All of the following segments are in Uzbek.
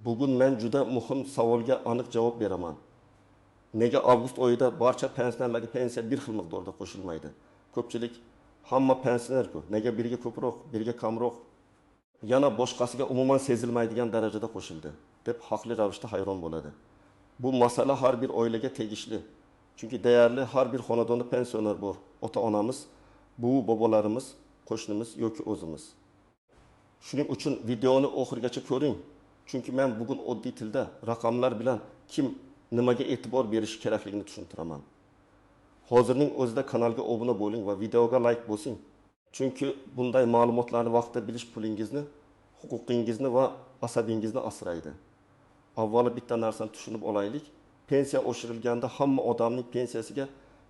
Bugun men juda muhim savolga aniq javob beraman. Nega avgust oyida barcha pensionerlarga pensiya bir xil miqdorda qo'shilmaydi? Ko'pchilik hamma pensioner-ku, nega biriga ko'proq, biriga kamroq, yana boshqasiga umuman sezilmaydigan darajada qo'shildi deb haqli ravishda hayron bo'ladi. Bu masala har bir oilaga tegishli. Chunki deyarli har bir xonadonda pensioner bor. Ota-onamiz, buvi bobolarimiz, qo'shnimiz yoki o'zimiz. Shuning uchun videoni oxirigacha ko'ring. Chunki men bugun oddiy tilda raqamlar bilan kim nimaga e'tibor berishi kerakligini tushuntiraman. Hozirning o'zida kanalga obuna bo'ling va videoga like bosing. Chunki bunday ma'lumotlarni vaqtida bilish pulingizni, huquqingizni va asabingizni asraydi. Avvalo bitta narsani tushunib olaylik. Pensiya oshirilganda hamma odamning pensiyasiga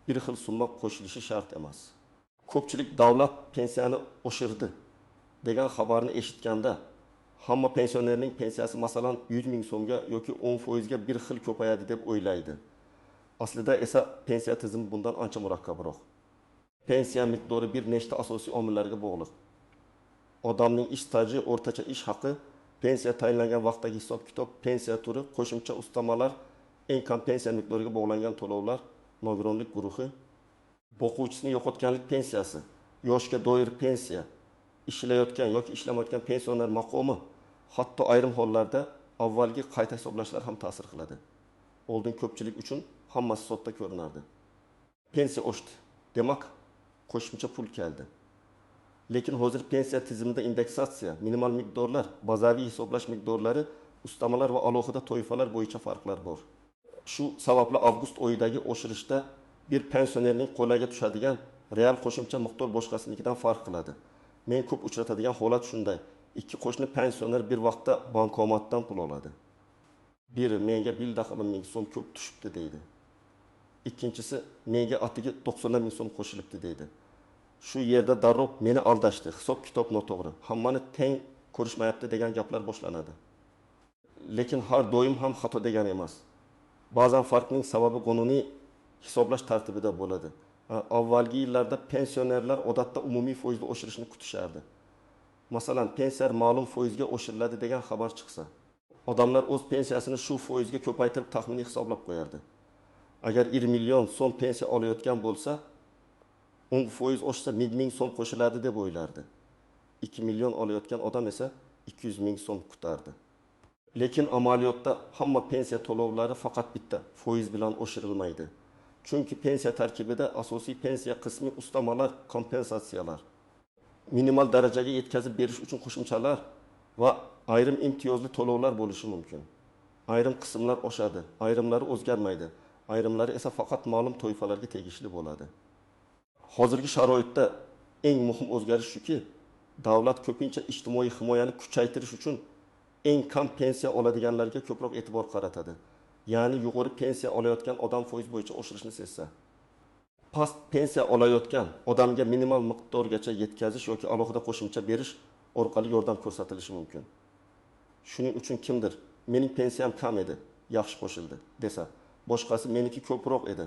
bir xil summa qo'shilishi shart emas. Ko'pchilik davlat pensiyani oshirdi degan xabarni eshitganda hamma pensionerning pensiyasi masalan 100 ming so'mga yoki 10% ga bir xil ko'payadi deb o'ylaydi. Aslida esa pensiya tizimi bundan ancha murakkabroq. Pensiya miqdori bir nechta asosiy omillarga bog'liq. Odamning ish staji, o'rtacha ish haqi, pensiya tayinlangan vaqtdagi hisob-kitob, pensiya turi, qo'shimcha ustamalar, eng kam pensiya miqdoriga bog'langan to'lovlar, nogironlik guruhi, boquvchisini yo'qotganlik pensiyasi, yoshga doir pensiya, ishlayotgan yoki ishlamayotgan pensioner maqomi, hatto ayrim hollarda avvalgi qayta hisoblashlar ham ta'sir qiladi. Oldin ko'pchilik uchun hammasi sodda ko'rinardi. Pensiya oshdi, demak qo'shimcha pul keldi. Lekin hozir pensiya tizimida indeksatsiya, minimal miqdorlar, bazaviy hisoblash miqdorlari, ustamalar va alohida toifalar bo'yicha farqlar bor. Shu sababli avgust oyidagi oshirishda bir pensionerning qo'liga tushadigan real qo'shimcha miqdor boshqasinikidan farq qiladi. Men ko'p uchratadigan holat shunday. Ikki qo'shni pensioner bir vaqtda bankomatdan pul oladi. Biri menga 1 ming so'm ko'p tushibdi deydi. Ikkinchisi menga atiga 90 ming so'm qo'shilibdi deydi. Shu yerda darrov meni aldashdi, hisob-kitob noto'g'ri, hammani teng ko'rishmayapti degan gaplar boshlanadi. Lekin har doim ham xato degani emas. Ba'zan farqning sababi qonuniy hisoblash tartibida bo'ladi. Avvalgi yillarda pensionerlar odatda umumiy foizda oshirishni kutishardi. Masalan, pensiya ma'lum foizga oshiriladi degan xabar chiqsa, odamlar o'z pensiyasini shu foizga ko'paytirib taxminiy hisoblab qo'yardi. Agar 1 million so'm pensiya olayotgan bo'lsa, 10% oshsa 1 ming so'm qo'shiladi deb o'ylardi. 2 million olayotgan odam esa 200 ming so'm kutardi. Lekin amaliyotda hamma pensiya to'lovlari faqat bitta foiz bilan oshirilmaydi. Chunki pensiya tarkibida asosiy pensiya qismi ustamalar, kompensatsiyalar, minimal darajaga yetkazib berish uchun qo'shimchalar va ayrim imtiyozli to'lovlar bo'lishi mumkin. Ayrim qismlar oshadi, ayrimlari o'zgarmaydi, ayrimlari esa faqat ma'lum toifalarga tegishli bo'ladi. Hozirgi sharoitda eng muhim o'zgarish shuki, davlat ko'pincha ijtimoiy himoyani kuchaytirish uchun eng kam pensiya oladiganlarga ko'proq e'tibor qaratadi. Ya'ni yuqori pensiya olayotgan odam foiz bo'yicha oshirishni sezsa, past pensiya olayotgan odamga minimal miqdorgacha yetkazish yoki alohida qo'shimcha berish orqali yordam ko'rsatilishi mumkin. Shuning uchun kimdir mening pensiyam kam edi, yaxshi qo'shildi desa, boshqasi meniki ko'proq edi,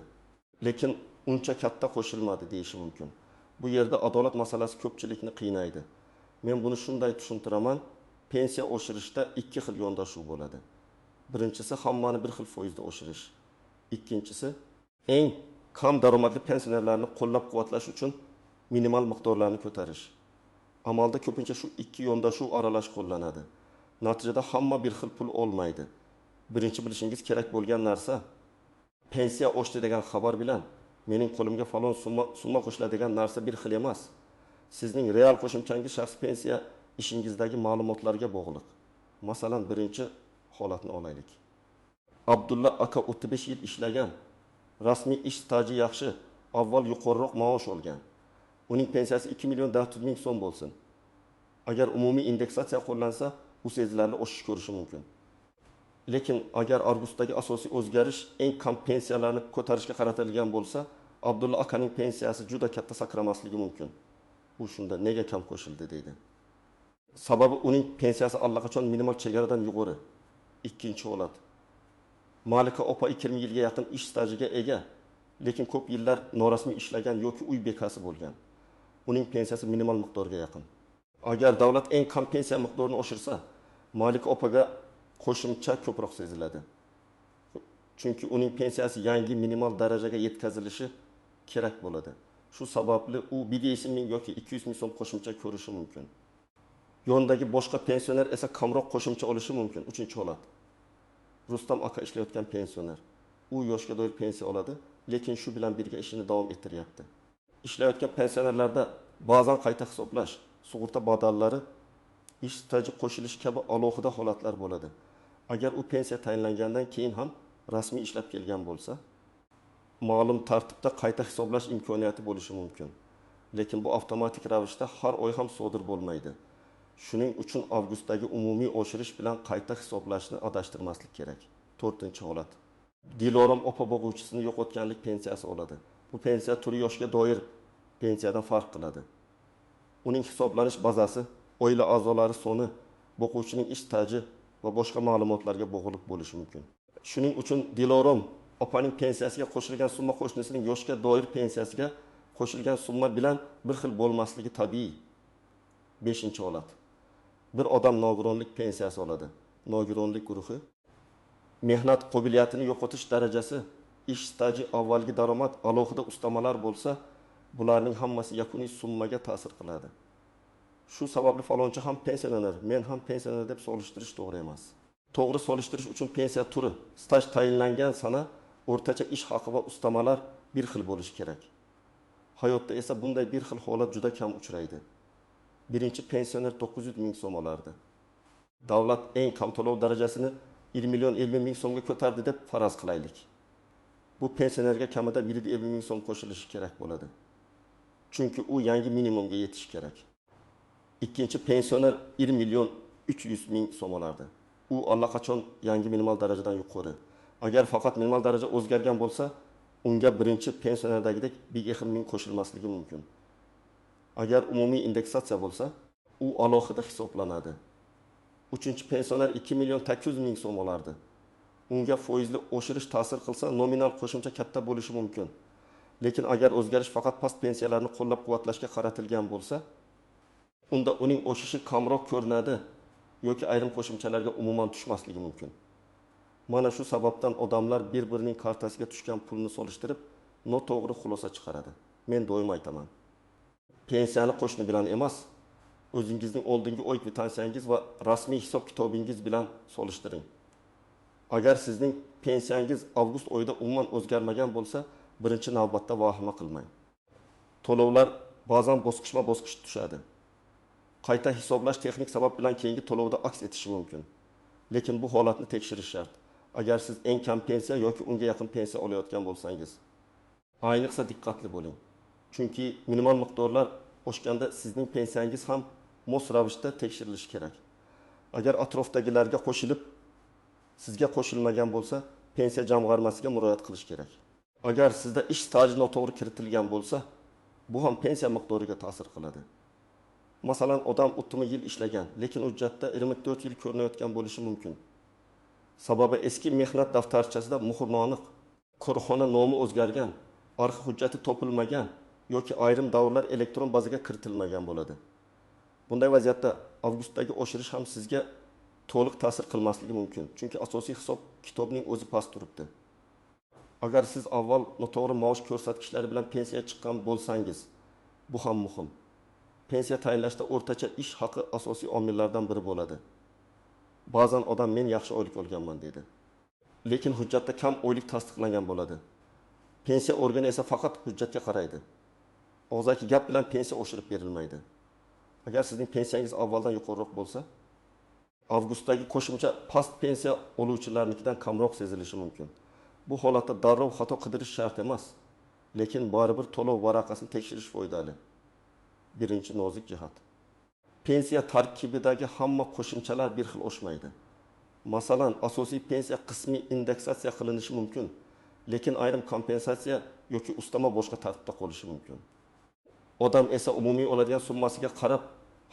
lekin uncha katta qo'shilmadi deyishi mumkin. Bu yerda adolat masalasi ko'pchilikni qiynaydi. Men buni shunday tushuntiraman, pensiya oshirishda ikki xil yondashuv bo'ladi. Birinchisi hammani bir xil foizda oshirish. Ikkinchisi eng kam daromadli pensionerlarni qo'llab-quvvatlash uchun minimal miqdorlarni ko'tarish. Amalda ko'pincha shu ikki yondashuv aralash qo'llanadi. Natijada hamma bir xil pul olmaydi. Birinchi bilishingiz kerak bo'lgan narsa, pensiya oshdi degan xabar bilan mening qo'limga falon summa qo'shiladi degan narsa bir xil emas. Sizning real qo'shimchangiz shaxsiy pensiya ishingizdagi ma'lumotlarga bog'liq. Masalan, birinchi holatni olaylik. Abdulla aka 35 yil ishlagan, rasmiy ish staji yaxshi, avval yuqoriroq maosh olgan. Uning pensiyasi 2 million 400 ming so'm bo'lsin. Agar umumiy indeksatsiya qo'llansa, bu sezilarli oshish ko'rishi mumkin. Lekin agar avgustdagi asosiy o'zgarish eng kam pensiyalarni ko'tarishga qaratilgan bo'lsa, Abdulla akaning pensiyasi juda katta sakramasligi mumkin. U shunda nega kam qo'shildi deydi. Sababi uning pensiyasi allaqachon minimal chegaradan yuqori. Ikkinchi holat. Malika opa 20 yilga yaqin ish stajiga ega, lekin ko'p yillar norasmiy ishlagan yoki uy bekasi bo'lgan. Uning pensiyasi minimal miqdorga yaqin. Agar davlat eng kam pensiya miqdorini oshirsa, Malika opaga qo'shimcha ko'proq seziladi. Chunki uning pensiyasi yangi minimal darajaga yetkazilishi kerak bo'ladi. Shu sababli u 150 ming yoki 200 ming so'm qo'shimcha ko'rishi mumkin. Yondagi boshqa pensioner esa kamroq qo'shimcha olishi mumkin. 3-holat. Rustam aka ishlayotgan pensioner. U yoshga doir pensiya oladi, lekin shu bilan birga ishini davom ettiryapti. Ishlayotgan pensionerlarda ba'zan qayta hisoblash, sug'urta badallari, ish staji qo'shilishi kabi alohida holatlar bo'ladi. Agar u pensiya tayinlangandan keyin ham rasmiy ishlab kelgan bo'lsa, ma'lum tartibda qayta hisoblash imkoniyati bo'lishi mumkin. Lekin bu avtomatik ravishda har oy ham sodir bo'lmaydi. Shuning uchun avgustdagi umumiy oshirish bilan qayta hisoblashni adashtirmaslik kerak. 4-holat. Dilorom opa boquvchisini yo'qotganlik pensiyasi oladi. Bu pensiya turi yoshga doir pensiyadan farq qiladi. Uning hisoblanish bazasi, oila a'zolari soni, boquvchining ish staji va boshqa ma'lumotlarga bog'liq bo'lishi mumkin. Shuning uchun Dilorom opaning pensiyasiga qo'shilgan summa qo'shnisining yoshga doir pensiyasiga qo'shilgan summa bilan bir xil bo'lmasligi tabiiy. 5-holat. Bir odam nogironlik pensiyasi oladi. Nogironlik guruhi mehnat qobiliyatini yo'qotish darajasi, ish staji, avvalgi daromad, alohida ustamalar bo'lsa, bularning hammasi yakuniy summaga ta'sir qiladi. Shu sababli falonchi ham pensioner, men ham pensioner deb solishtirish to'g'ri emas. To'g'ri solishtirish uchun pensiya turi, staj tayinlangan sana, o'rtacha ish haqi va ustamalar bir xil bo'lishi kerak. Hayotda esa bunday bir xil holat juda kam uchraydi. Birinchi pensioner 900 ming so'm olardi. Davlat eng kam to'lov darajasini 1 million 50 ming so'mga ko'tardi deb faraz qilaylik. Bu pensionerga kamida 150 ming so'm qo'shilishi kerak bo'ladi. Chunki u yangi minimumga yetishi kerak. Ikkinchi pensioner 1 million 300 ming so'm olardi. U allaqachon yangi minimal darajadan yuqori. Agar faqat minimal daraja o'zgargan bo'lsa, unga birinchi pensionerdagidek 1 ming qo'shilmasligi mumkin. Agar umumiy indeksatsiya bo'lsa, u alohida hisoblanadi. Uchinchi pensioner 2 million 800 ming so'm olardi. Unga foizli oshirish ta'sir qilsa, nominal qo'shimcha katta bo'lishi mumkin. Lekin agar o'zgarish faqat past pensiyalarni qo'llab-quvvatlashga qaratilgan bo'lsa, unda uning o'sishi kamroq ko'rinadi yoki ayrim qo'shimchalarga umuman tushmasligi mumkin. Mana shu sababdan odamlar bir-birining kartasiga tushgan pulni solishtirib, noto'g'ri xulosa chiqaradi. Men doim aytaman. Pensiyani qo'shni bilan emas, o'zingizning oldingi oy kvitansiyangiz va rasmiy hisob kitobingiz bilan solishtiring. Agar sizning pensiyangiz avgust oyida umuman o'zgarmagan bo'lsa, birinchi navbatda vahima qilmang. To'lovlar ba'zan bosqichma-bosqich tushadi. Qayta hisoblash texnik sabab bilan keyingi to'lovda aks etishi mumkin. Lekin bu holatni tekshirish shart. Agar siz eng kam pensiya yoki unga yaqin pensiya olayotgan bo'lsangiz, ayniqsa diqqatli bo'ling. Chunki minimal miqdorlar oshganda sizning pensiyangiz ham mos ravishda tekshirilishi kerak. Agar atrofdagilarga qo'shilib, sizga qo'shilmagan bo'lsa, pensiya jamg'armasiga murojaat qilish kerak. Agar sizda ish staji noto'g'ri kiritilgan bo'lsa, bu ham pensiya miqdoriga ta'sir qiladi. Masalan, odam 30 yil ishlagan, lekin hujjatda 24 yil ko'rinayotgan bo'lishi mumkin. Sababi eski mehnat daftarchasida muhr noaniq, korxona nomi o'zgargan, arxiv hujjati topilmagan yoki ayrim davrlar elektron bazaga kiritilmagan bo'ladi. Bunday vaziyatda avgustdagi oshirish ham sizga to'liq ta'sir qilmasligi mumkin. Chunki asosiy hisob kitobning o'zi past turibdi. Agar siz avval noto'g'ri maosh ko'rsatkichlari bilan pensiyaga chiqqan bo'lsangiz, bu ham muhim. Pensiya tayinlashda o'rtacha ish haqi asosiy omillardan biri bo'ladi. Ba'zan odam men yaxshi oylik olganman deydi. Lekin hujjatda kam oylik tasdiqlangan bo'ladi. Pensiya organi esa faqat hujjatga qaraydi. Og'zaki gap bilan pensiya oshirib berilmaydi. Agar sizning pensiyangiz avvaldan yuqoriroq bo'lsa, avgustdagi qo'shimcha past pensiya oluvchilarnikidan kamroq sezilishi mumkin. Bu holatda darrov xato qidirish shart emas, lekin baribir to'lov varaqasini tekshirish foydali. Birinchi nozik jihat. Pensiya tarkibidagi hamma qo'shimchalar bir xil oshmaydi. Masalan, asosiy pensiya qismiy indeksatsiya qilinishi mumkin, lekin ayrim kompensatsiya yoki ustama boshqa tartibda qolishi mumkin. Odam esa umumiy oladigan summasiga qarab,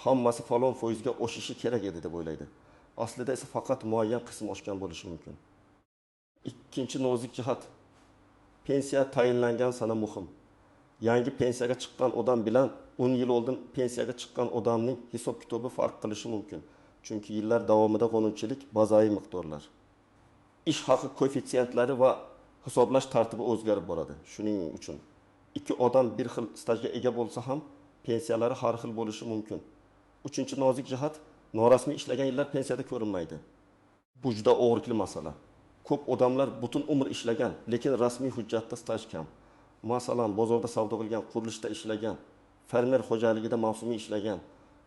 hammasi falon foizga oshishi kerak edi deb o'ylaydi. Aslida esa faqat muayyan qism oshgan bo'lishi mumkin. Ikkinchi nozik jihat. Pensiya tayinlangan sana muhim. Yangi pensiyaga chiqqan odam bilan 10 yil oldin pensiyaga chiqqan odamning hisob kitobi farq qilishi mumkin. Chunki yillar davomida qonunchilik bazaviy miqdorlar. Ish haqi koeffitsentlari va hisoblash tartibi o'zgarib boradi. Shuning uchun ikki odam bir xil stajga ega bo'lsa ham pensiyalari har xil bo'lishi mumkin. Uchinchi nozik jihat, norasmiy ishlagan yillar pensiyada ko'rinmaydi. Bu juda og'riqli masala. Ko'p odamlar butun umr ishlagan, lekin rasmiy hujjatda staj kam. Masalan, bozorda savdo qilgan, qurilishda ishlagan, fermer xo'jaligida mavsumiy ishlagan,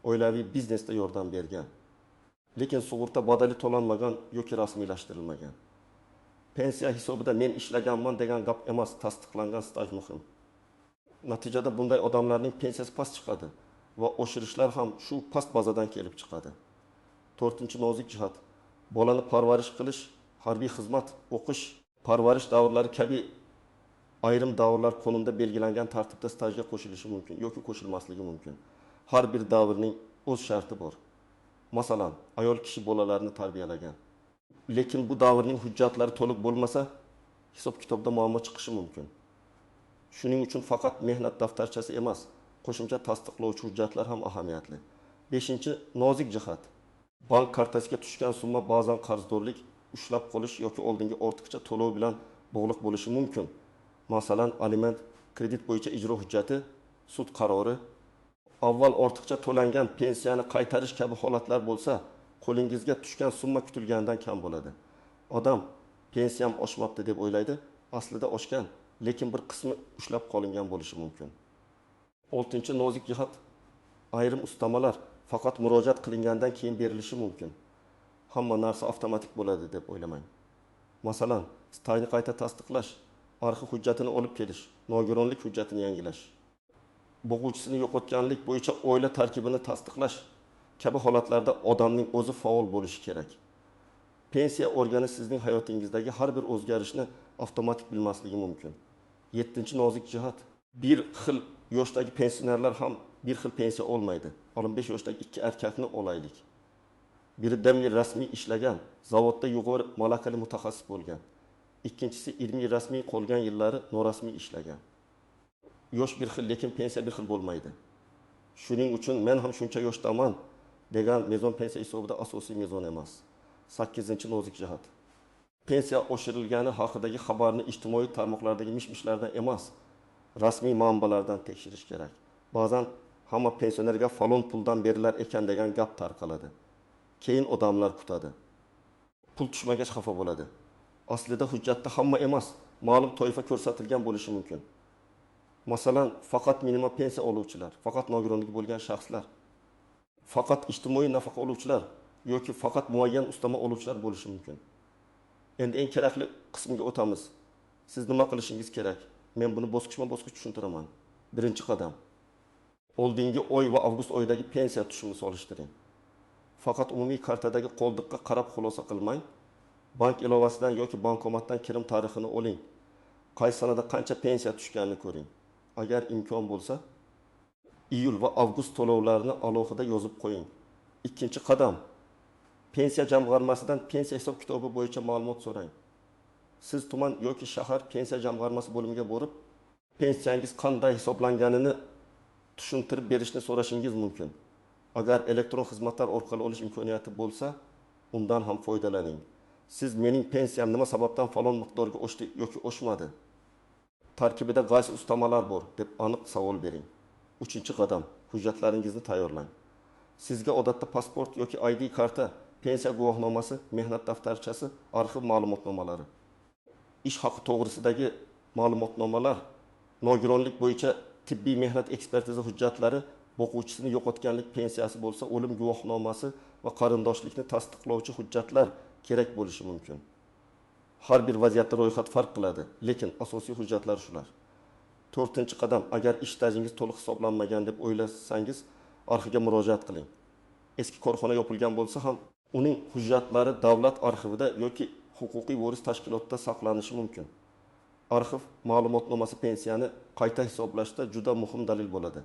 oilaviy biznesda yordam bergan. Lekin sug'urta badali to'lanmagan yoki rasmiylashtirilmagan. Pensiya hisobida men ishlaganman degan gap emas, tasdiqlangan staj muhim. Natijada bunday odamlarning pensiyasi past chiqadi va oshirishlar ham shu past bazadan kelib chiqadi. 4-nozik jihat, bolani parvarish qilish, harbiy xizmat, o'qish, parvarish davrlari kabi ayrim davrlar qonunda belgilangan tartibda stajga qo'shilishi mumkin yoki qo'shilmasligi mumkin. Har bir davrning o'z sharti bor. Masalan, ayol kishi bolalarni tarbiyalagan. Lekin bu davrning hujjatlari to'liq bo'lmasa, hisob kitobda muammo chiqishi mumkin. Shuning uchun faqat mehnat daftarchasi emas, qo'shimcha tasdiqlovchi hujjatlar ham ahamiyatli. 5-nozik jihat. Bank kartasiga tushgan summa ba'zan qarzdorlik, ushlab qolish yoki oldingi ortiqcha to'lov bilan bog'liq bo'lishi mumkin. Masalan, aliment, kredit bo'yicha ijro hujjati, sud qarori, avval ortiqcha to'langan pensiyani qaytarish kabi holatlar bo'lsa, qo'lingizga tushgan summa kutilgandan kam bo'ladi. Odam pensiyam oshmabdi deb o'ylaydi, aslida oshgan, lekin bir qismi ushlab qolingan bo'lishi mumkin. 6-nozik jihat, ayrim ustamalar faqat murojaat qilingandan keyin berilishi mumkin. Hamma narsa avtomatik bo'ladi deb o'ylamang. Masalan, stajni qayta tasdiqlash, arxiv hujjatini olib kelish, nogironlik hujjatini yangilash, bo'g'uvchisini yo'qotganlik bo'yicha oila tarkibini tasdiqlash kabi holatlarda odamning o'zi faol bo'lishi kerak. Pensiya organi sizning hayotingizdagi har bir o'zgarishni avtomatik bilmasligi mumkin. 7-nozik jihat, bir xil yoshdagi pensionerlar ham bir xil pensiya olmaydi. 15 yoshdagi ikki erkakni olaylik. Biri damli rasmiy ishlagan, zavodda yuqori malakali mutaxassis bo'lgan. Ikkinchisi ilmiy rasmiy qolgan yillari norasmiy ishlagan. Yosh bir xil, lekin pensiya bir xil bo'lmaydi. Shuning uchun men ham shuncha yoshdaman degan mezon pensiya hisobida asosiy mezon emas. 8-nozik jihat. Pensiya oshirilgani haqidagi xabarni ijtimoiy tarmoqlardagi mish-mishlardan emas, rasmiy manbalardan tekshirish kerak. Ba'zan hamma pensionerga falon puldan berilar ekan degan gap tarqaladi. Keyin odamlar kutadi. Pul tushmagach xafa bo'ladi. Aslida hujjatda hamma emas, ma'lum toifa ko'rsatilgan bo'lishi mumkin. Masalan, faqat minimum pensiya oluvchilar, faqat nogironligi bo'lgan shaxslar, faqat ijtimoiy nafaqa oluvchilar yoki faqat muayyan ustama oluvchilar bo'lishi mumkin. Endi eng kerakli qismga o'tamiz. Siz nima qilishingiz kerak? Men buni bosqichma-bosqich tushuntiraman. Birinchi qadam. Oldingi oy va avgust oyidagi pensiya tushumini solishtiring. Faqat umumiy kartadagi qoldiqqa qarab xulosa qilmang. Bank ilovasidan yoki bankomatdan kirim tarixini oling. Qaysi sanada qancha pensiya tushganini ko'ring. Agar imkon bo'lsa, iyul va avgust to'lovlarini alohida yozib qo'ying. Ikkinchi qadam. Pensiya jamg'armasidan pensiya hisob kitobi bo'yicha ma'lumot so'rang. Siz tuman yoki shahar pensiya jamg'armasi bo'limiga borib, pensiyangiz qanday hisoblanganini tushuntirib berishni so'rashingiz mumkin. Agar elektron xizmatlar orqali olish imkoniyati bo'lsa, undan ham foydalaning. Siz mening pensiyam nima sababdan falon miqdorga oshdi yoki oshmadi? Tarkibida qaysi ustamalar bor deb aniq savol bering. 3-qadam, hujjatlaringizni tayyorlang. Sizga odatda pasport yoki ID karta, pensiya guvohnomasi, mehnat daftarchasi, arxiv ma'lumotnomalari, ish haqi to'g'risidagi ma'lumotnomalar, nogironlik bo'yicha tibbiy mehnat ekspertiza hujjatlari, o'quvchisini yo'qotganlik pensiyasi bo'lsa, o'lim guvohnomasi va qarindoshlikni tasdiqlovchi hujjatlar kerak bo'lishi mumkin. Har bir vaziyatda ro'yxat farq qiladi, lekin asosiy hujjatlar shular. 4-qadam, agar ish stajingiz to'liq hisoblanmagan deb o'ylasangiz, arxivga murojaat qiling. Eski korxona yopilgan bo'lsa ham, uning hujjatlari davlat arxivida yoki huquqiy voris tashkilotida saqlanishi mumkin. Arxiv ma'lumotnomasi pensiyani qayta hisoblashda juda muhim dalil bo'ladi.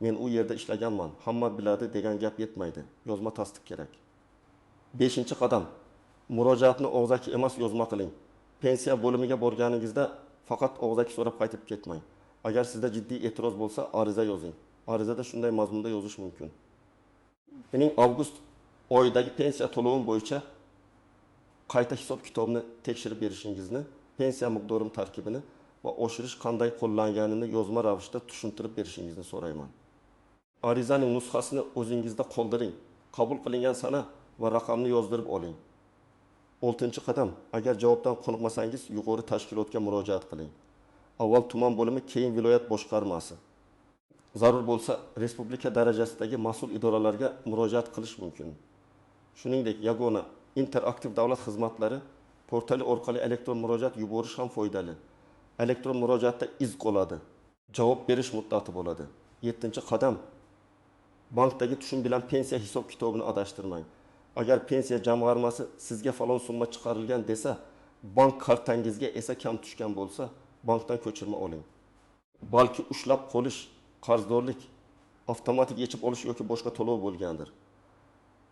Men u yerda ishlaganman, hamma biladi degan gap yetmaydi. Yozma tasdiq kerak. 5-qadam. Murojaatni og'zaki emas yozma qiling. Pensiya bo'limiga borganingizda faqat og'zaki so'rab qaytib ketmang. Agar sizda jiddiy e'tiroz bo'lsa, ariza yozing. Arizada shunday mazmunda yozish mumkin. Mening avgust oydagi pensiya to'lovim bo'yicha qayta hisob kitobini tekshirib berishingizni, pensiya miqdorim tarkibini va oshirish qanday qo'llanganini yozma ravishda tushuntirib berishingizni so'rayman. Arizaning nusxasini o'zingizda qoldiring. Qabul qilingan sana va raqamni yozdirib oling. 6-qadam, agar javobdan qoniqmasangiz, yuqori tashkilotga murojaat qiling. Avval tuman bo'limi, keyin viloyat boshqarmasi. Zarur bo'lsa, respublika darajasidagi mas'ul idoralarga murojaat qilish mumkin. Shuningdek, yagona interaktiv davlat xizmatlari portali orqali elektron murojaat yuborish ham foydali. Elektron murojaatda iz qoladi. Javob berish muddati bo'ladi. 7-qadam, bankdagi tushum bilan pensiya hisob kitobini adashtirmang. Agar pensiya jamg'armasi sizga falon summa chiqarilgan desa, bank kartangizga esa kam tushgan bo'lsa, bankdan ko'chirma oling. Balki ushlab qolish, qarzdorlik, avtomatik yechib olish yoki boshqa to'lov bo'lgandir.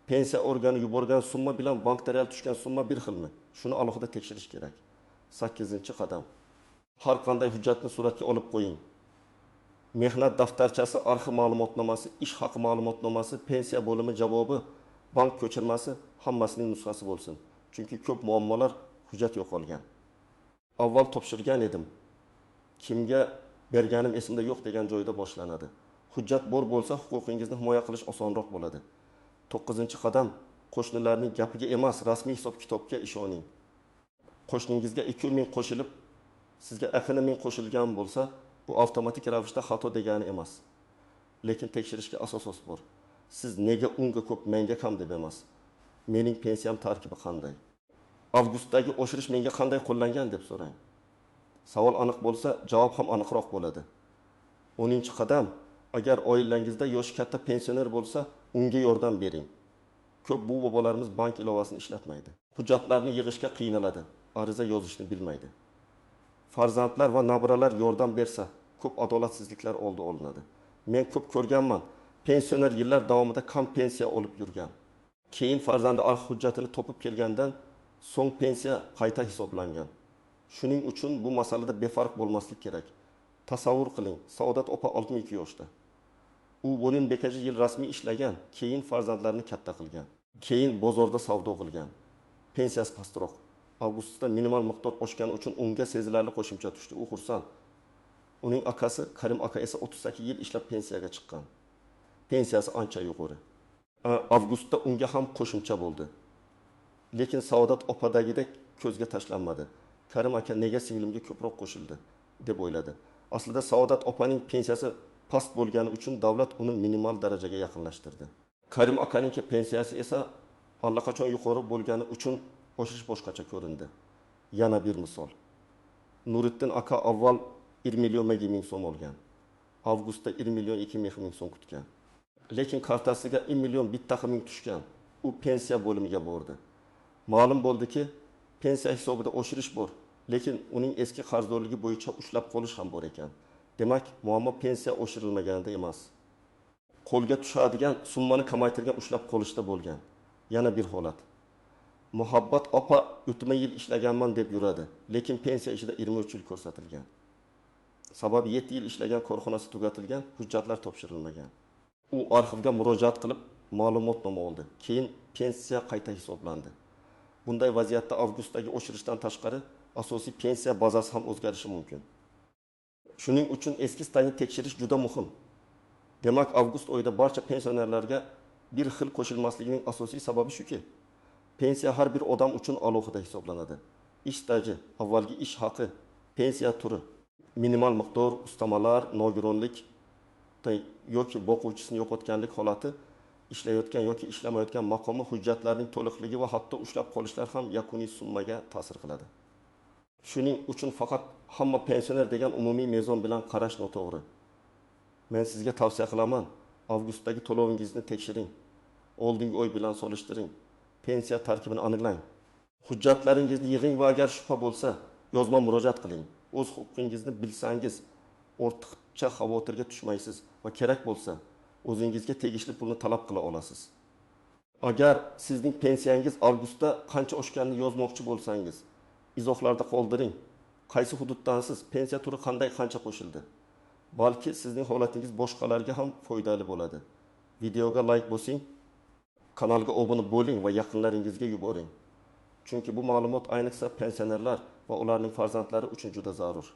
Pensiya organi yuborgan summa bilan bankda real tushgan summa bir xilmi? Shuni alohida tekshirish kerak. 8-qadam. Har qanday hujjatni suratga olib qo'ying. Mehnat daftarchasi, arxiv ma'lumotnomasi, ish haqi ma'lumotnomasi, pensiya bo'limi javobi, bank ko'chirmasi hammasining nusxasi bo'lsin. Chunki ko'p muammolar hujjat yo'qolgan. Avval topshirgan edim. Kimga berganim esimda yo'q degan joyda boshlanadi. Hujjat bor bo'lsa, huquqingizni himoya qilish osonroq bo'ladi. 9-qadam, qo'shnilarning gapiga emas, rasmiy hisob kitobga ishoning. Qo'shningizga 2 ming qo'shilib, sizga 1 ming qo'shilgan bo'lsa, bu avtomatik ravishda xato degani emas. Lekin tekshirishga asos bor. Siz nega unga ko'p, menga kam deb emas. Mening pensiyam tarkibi qanday? Avgustdagi oshirish menga qanday qo'llangan deb so'rang. Savol aniq bo'lsa, javob ham aniqroq bo'ladi. 10-qadam, agar oilangizda yoshi katta pensioner bo'lsa, unga yordam bering. Ko'p bu bobolarimiz bank ilovasini ishlatmaydi. Hujjatlarni yig'ishga qiynaladi, ariza yozishni bilmaydi. Farzandlar va nabiralar yordam bersa, ko'p adolatsizliklar oldi olinadi. Men ko'p ko'rganman. Pensioner yillar davomida kam pensiya olib yurgan. Keyin farzandi arxiv hujjatini topib kelgandan so'ng pensiya qayta hisoblangan. Shuning uchun bu masalada befarq bo'lmaslik kerak. Tasavvur qiling, Saodat opa 62 yoshda. U bo'yin bekaji yil rasmiy ishlagan, keyin farzandlarini katta qilgan. Keyin bozorda savdo qilgan. Pensiyasi pastroq. Avgustda minimal miqdor oshgani uchun unga sezilarli qo'shimcha tushdi. U xursand. Uning akasi Karim aka esa 38 yil ishlab pensiyaga chiqqan. Pensiyasi ancha yuqori. Avgustda unga ham qo'shimcha bo'ldi. Lekin Saodat opadagidek ko'zga tashlanmadi. Karim aka nega singlimga ko'proq qo'shildi deb o'yladi. Aslida Saodat opaning pensiyasi past bo'lgani uchun davlat uni minimal darajaga yaqinlashtirdi. Karim akaning pensiyasi esa allaqachon yuqori bo'lgani uchun oshirish boshqacha ko'rindi. Yana bir misol. Nuriddin aka avval 1 million 2 ming so'm olgan. Avgustda 1 million 2 ming so'm kutgan. Lekin kartasiga 1 million 1 ming tushgan. U pensiya bo'limiga bordi. Ma'lum bo'ldiki, pensiya hisobida oshirish bor, lekin uning eski qarzdorligi bo'yicha ushlab qolish ham bor ekan. Demak, muammo pensiya oshirilmaganda emas. Qo'lga tushadigan summani kamaytirgan ushlab qolishda bo'lgan. Yana bir holat. Muhabbat opa o'tma yil ishlaganman deb yuradi, lekin pensiya ishida 23 yil ko'rsatilgan. Sababi 7 yil ishlagan korxonasi tugatilgan, hujjatlar topshirilmagan. U arxivga murojaat qilib, ma'lumotnoma oldi. Keyin pensiya qayta hisoblandi. Bunday vaziyatda avgustdagi oshirishdan tashqari asosiy pensiya bazasi ham o'zgarishi mumkin. Shuning uchun eski stajni tekshirish juda muhim. Demak, avgust oyida barcha pensionerlarga bir xil qo'shilmasligining asosiy sababi shuki, pensiya har bir odam uchun alohida hisoblanadi. Ish staji, avvalgi ish haqi, pensiya turi, minimal miqdor, ustamalar, nogironlik yoki boquvchisini yo'qotganlik holati, ishlayotgan yoki ishlamayotgan maqomi, hujjatlarning to'liqligi va hatto ushlab qolishlar ham yakuniy summaga ta'sir qiladi. Shuning uchun faqat hamma pensioner degan umumiy mezon bilan qarash noto'g'ri. Men sizga tavsiya qilaman, avgustdagi to'lovingizni tekshiring. Oldingi oy bilan solishtiring. Pensiya tarkibini aniqlang. Hujjatlaringizni yig'ing va agar shubha bo'lsa, yozma murojaat qiling. O'z huquqingizni bilsangiz, ortiqcha xavotirga tushmaysiz va kerak bo'lsa, o'zingizga tegishli pulni talab qila olasiz. Agar sizning pensiyangiz avgustda qancha oshganini yozmoqchi bo'lsangiz, izohlarda qoldiring. Qaysi hududdansiz, pensiya turi qanday, qancha qo'shildi? Balki sizning holatingiz boshqalarga ham foydali bo'ladi. Videoga like bosing. Kanalga obuna bo'ling va yaqinlaringizga yuboring. Chunki bu ma'lumot ayniqsa pensionerlar va ularning farzandlari uchun juda zarur.